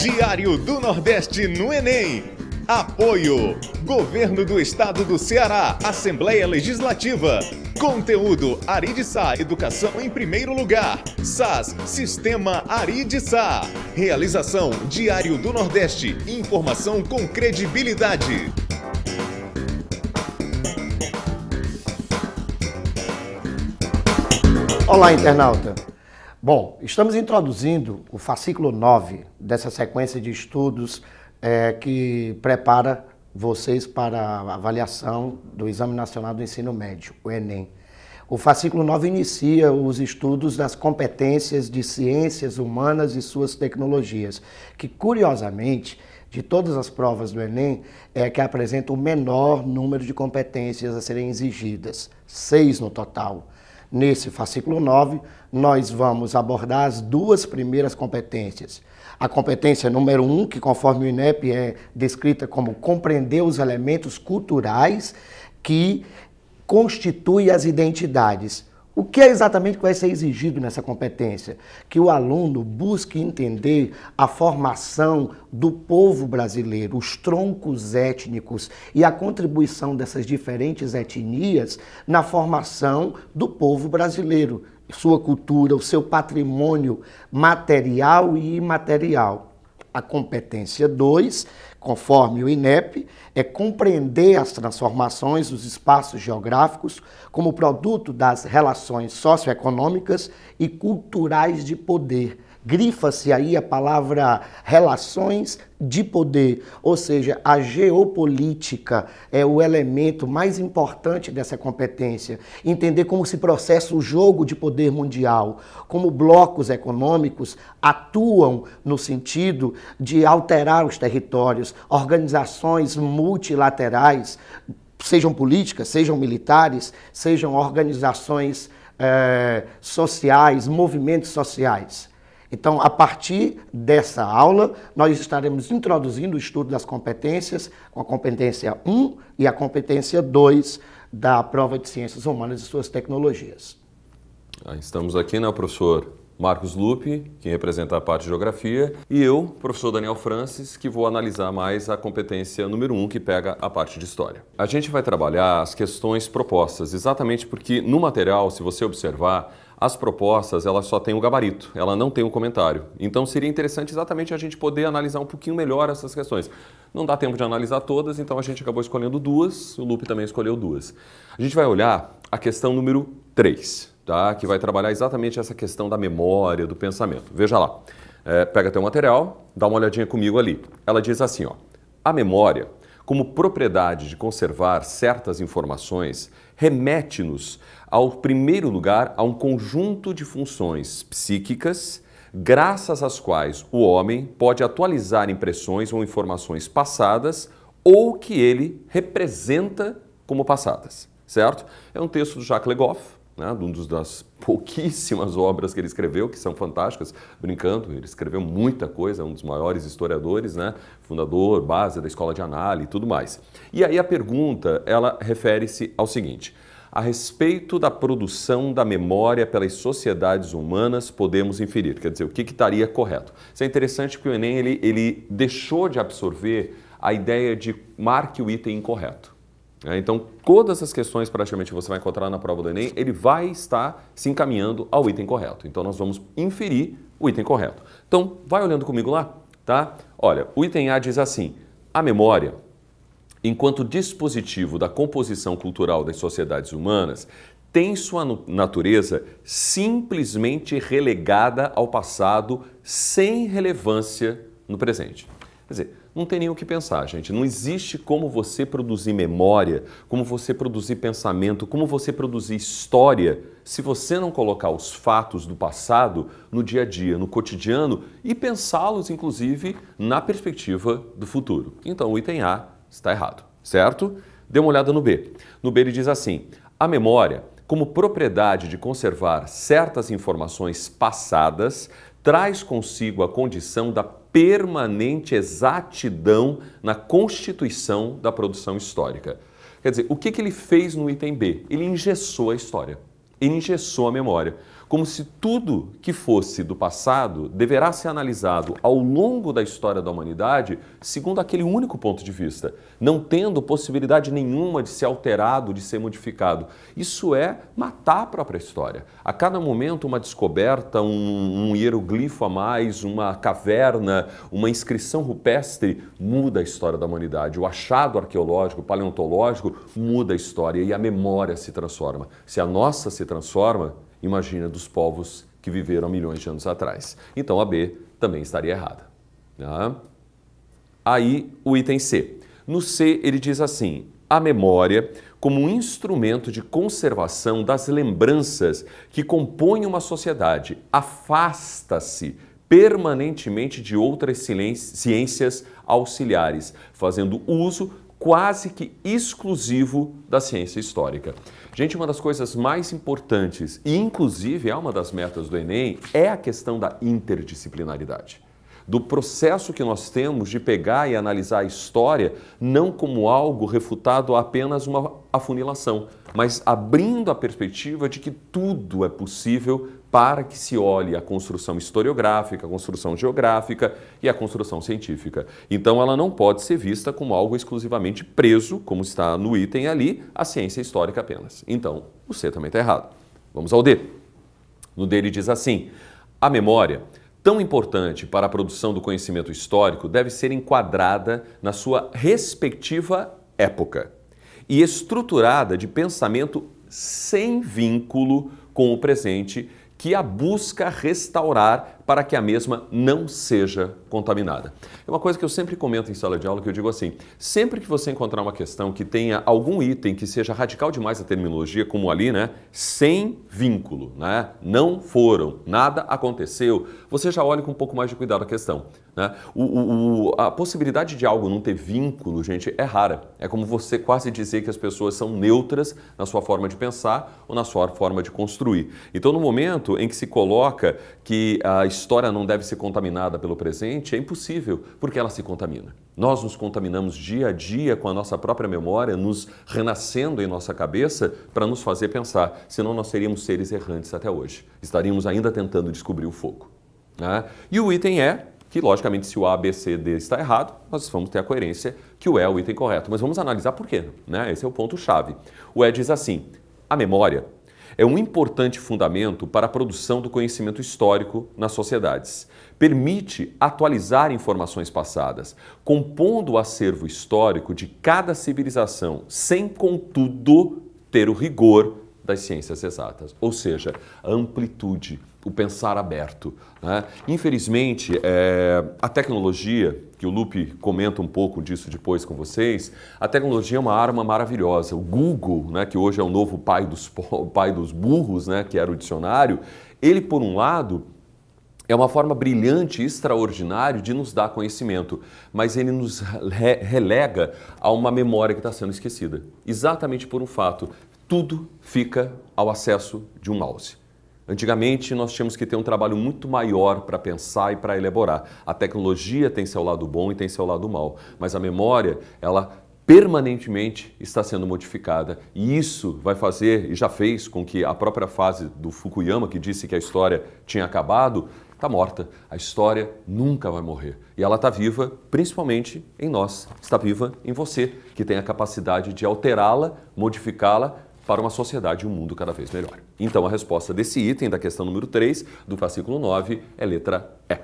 Diário do Nordeste no Enem. Apoio: Governo do Estado do Ceará, Assembleia Legislativa. Conteúdo: Aridsa, Educação em primeiro lugar. SAS, Sistema Aridsa. Realização: Diário do Nordeste, informação com credibilidade. Olá, internauta. Bom, estamos introduzindo o fascículo 9 dessa sequência de estudos que prepara vocês para a avaliação do Exame Nacional do Ensino Médio, o Enem. O fascículo 9 inicia os estudos das competências de ciências humanas e suas tecnologias, que, curiosamente, de todas as provas do Enem, é que apresenta o menor número de competências a serem exigidas, 6 no total. Nesse fascículo 9, nós vamos abordar as duas primeiras competências. A competência número 1, que conforme o INEP é descrita como compreender os elementos culturais que constituem as identidades. O que é exatamente que vai ser exigido nessa competência? Que o aluno busque entender a formação do povo brasileiro, os troncos étnicos e a contribuição dessas diferentes etnias na formação do povo brasileiro, sua cultura, o seu patrimônio material e imaterial. A competência 2, conforme o INEP, é compreender as transformações dos espaços geográficos como produto das relações socioeconômicas e culturais de poder. Grifa-se aí a palavra relações de poder, ou seja, a geopolítica é o elemento mais importante dessa competência. Entender como se processa o jogo de poder mundial, como blocos econômicos atuam no sentido de alterar os territórios, organizações multilaterais, sejam políticas, sejam militares, sejam organizações sociais, movimentos sociais. Então, a partir dessa aula, nós estaremos introduzindo o estudo das competências, com a competência 1 e a competência 2 da prova de Ciências Humanas e suas tecnologias. Estamos aqui, né, o professor Marcos Lupi, que representa a parte de Geografia, e eu, professor Daniel Francis, que vou analisar mais a competência número 1, que pega a parte de História. A gente vai trabalhar as questões propostas, exatamente porque no material, se você observar, as propostas, elas só têm o gabarito, ela não tem o comentário. Então seria interessante exatamente a gente poder analisar um pouquinho melhor essas questões. Não dá tempo de analisar todas, então a gente acabou escolhendo duas, o Lupe também escolheu duas. A gente vai olhar a questão número 3, tá? Que vai trabalhar exatamente essa questão da memória, do pensamento. Veja lá, pega teu material, dá uma olhadinha comigo ali. Ela diz assim, ó, a memória, como propriedade de conservar certas informações, remete-nos, ao primeiro lugar, a um conjunto de funções psíquicas, graças às quais o homem pode atualizar impressões ou informações passadas ou que ele representa como passadas, certo? É um texto do Jacques Le Goff, né, de uma das pouquíssimas obras que ele escreveu, que são fantásticas, brincando, ele escreveu muita coisa, é um dos maiores historiadores, né, fundador, base da escola de análise e tudo mais. E aí a pergunta, ela refere-se ao seguinte: a respeito da produção da memória pelas sociedades humanas, podemos inferir, quer dizer, o que estaria correto. Isso é interessante porque o Enem ele deixou de absorver a ideia de marque o item incorreto. Então, todas as questões praticamente você vai encontrar na prova do Enem, ele vai estar se encaminhando ao item correto. Então, nós vamos inferir o item correto. Então, vai olhando comigo lá, tá? Olha, o item A diz assim: a memória, enquanto dispositivo da composição cultural das sociedades humanas, tem sua natureza simplesmente relegada ao passado sem relevância no presente. Quer dizer, não tem nem o que pensar, gente. Não existe como você produzir memória, como você produzir pensamento, como você produzir história, se você não colocar os fatos do passado no dia a dia, no cotidiano e pensá-los, inclusive, na perspectiva do futuro. Então, o item A está errado, certo? Dê uma olhada no B. No B ele diz assim: a memória, como propriedade de conservar certas informações passadas, traz consigo a condição da permanente exatidão na constituição da produção histórica. Quer dizer, o que ele fez no item B? Ele engessou a história, ele engessou a memória. como se tudo que fosse do passado deverá ser analisado ao longo da história da humanidade segundo aquele único ponto de vista, não tendo possibilidade nenhuma de ser alterado, de ser modificado. Isso é matar a própria história. A cada momento uma descoberta, um hieroglifo a mais, uma caverna, uma inscrição rupestre muda a história da humanidade. O achado arqueológico, paleontológico muda a história e a memória se transforma. Se a nossa se transforma, imagina dos povos que viveram milhões de anos atrás. Então a B também estaria errada. Tá? Aí o item C. No C ele diz assim: a memória como um instrumento de conservação das lembranças que compõem uma sociedade afasta-se permanentemente de outras ciências auxiliares, fazendo uso quase que exclusivo da ciência histórica. Gente, uma das coisas mais importantes, e inclusive é uma das metas do Enem, é a questão da interdisciplinaridade. Do processo que nós temos de pegar e analisar a história não como algo refutado a apenas uma afunilação, mas abrindo a perspectiva de que tudo é possível para que se olhe a construção historiográfica, a construção geográfica e a construção científica. Então ela não pode ser vista como algo exclusivamente preso, como está no item ali, à ciência histórica apenas. Então o C também está errado. Vamos ao D. No D ele diz assim: a memória, tão importante para a produção do conhecimento histórico, deve ser enquadrada na sua respectiva época e estruturada de pensamento sem vínculo com o presente, que a busca restaurar para que a mesma não seja contaminada. É uma coisa que eu sempre comento em sala de aula, que eu digo assim: sempre que você encontrar uma questão que tenha algum item que seja radical demais a terminologia, como ali, né, sem vínculo, né, não foram, nada aconteceu, você já olha com um pouco mais de cuidado a questão. Né? A possibilidade de algo não ter vínculo, gente, é rara. É como você quase dizer que as pessoas são neutras na sua forma de pensar ou na sua forma de construir. Então, no momento em que se coloca que a história não deve ser contaminada pelo presente, é impossível, porque ela se contamina. Nós nos contaminamos dia a dia com a nossa própria memória, nos renascendo em nossa cabeça para nos fazer pensar, senão nós seríamos seres errantes até hoje. Estaríamos ainda tentando descobrir o fogo. Né? E o item é que, logicamente, se o A, B, C, D está errado, nós vamos ter a coerência que o E é o item correto. Mas vamos analisar por quê, né? Esse é o ponto-chave. O E diz assim: a memória é um importante fundamento para a produção do conhecimento histórico nas sociedades. Permite atualizar informações passadas, compondo o acervo histórico de cada civilização, sem, contudo, ter o rigor das ciências exatas, ou seja, a amplitude, o pensar aberto. Né? Infelizmente, a tecnologia, que o Lupe comenta um pouco disso depois com vocês, a tecnologia é uma arma maravilhosa. O Google, né, que hoje é o novo pai dos burros, né, que era o dicionário, ele, por um lado, é uma forma brilhante e extraordinária de nos dar conhecimento, mas ele nos relega a uma memória que está sendo esquecida. Exatamente por um fato: tudo fica ao acesso de um mouse. Antigamente, nós tínhamos que ter um trabalho muito maior para pensar e para elaborar. A tecnologia tem seu lado bom e tem seu lado mal, mas a memória, ela permanentemente está sendo modificada. E isso vai fazer, e já fez, com que a própria fase do Fukuyama, que disse que a história tinha acabado, está morta. A história nunca vai morrer. E ela está viva, principalmente em nós. Está viva em você, que tem a capacidade de alterá-la, modificá-la, para uma sociedade e um mundo cada vez melhor. Então, a resposta desse item, da questão número 3, do fascículo 9, é letra E.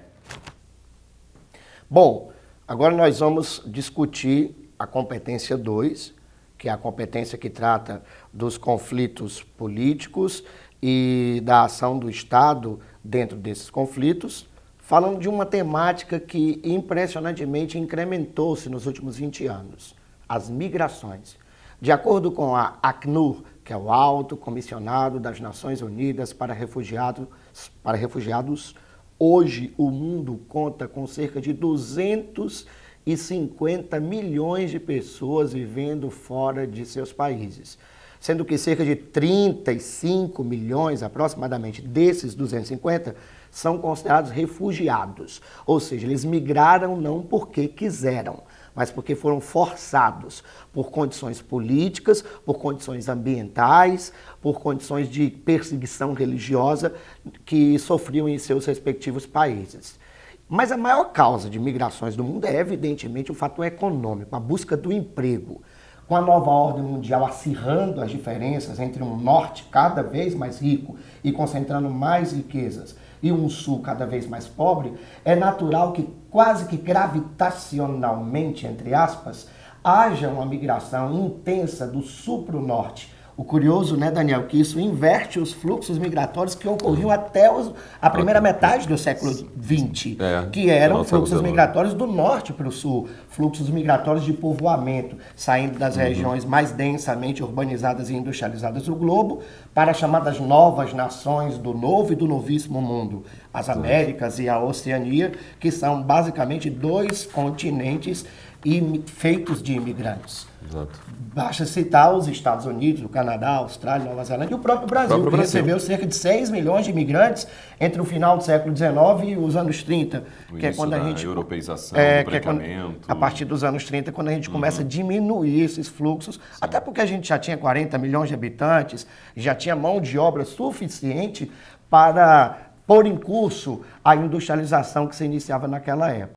Bom, agora nós vamos discutir a competência 2, que é a competência que trata dos conflitos políticos e da ação do Estado dentro desses conflitos, falando de uma temática que impressionantemente incrementou-se nos últimos 20 anos, as migrações. De acordo com a Acnur, que é o Alto Comissionado das Nações Unidas para Refugiados, hoje o mundo conta com cerca de 250 milhões de pessoas vivendo fora de seus países, sendo que cerca de 35 milhões, aproximadamente, desses 250, são considerados refugiados, ou seja, eles migraram não porque quiseram, mas porque foram forçados por condições políticas, por condições ambientais, por condições de perseguição religiosa que sofriam em seus respectivos países. Mas a maior causa de migrações do mundo é, evidentemente, o fator econômico, a busca do emprego. Com a nova ordem mundial acirrando as diferenças entre um norte cada vez mais rico e concentrando mais riquezas e um sul cada vez mais pobre, é natural que quase que gravitacionalmente, entre aspas, haja uma migração intensa do sul para o norte. O curioso, né, Daniel, que isso inverte os fluxos migratórios que ocorriam até a primeira metade do século XX, que eram fluxos migratórios do norte para o sul, fluxos migratórios de povoamento, saindo das regiões mais densamente urbanizadas e industrializadas do globo para as chamadas novas nações do novo e do novíssimo mundo, as Américas e a Oceania, que são basicamente dois continentes feitos de imigrantes. Exato. Basta citar os Estados Unidos, o Canadá, a Austrália, Nova Zelândia e o próprio Brasil, que recebeu cerca de 6 milhões de imigrantes entre o final do século XIX e os anos 30. Que é quando a gente europeização, do branqueamento. A partir dos anos 30, quando a gente começa a diminuir esses fluxos, até porque a gente já tinha 40 milhões de habitantes, já tinha mão de obra suficiente para pôr em curso a industrialização que se iniciava naquela época.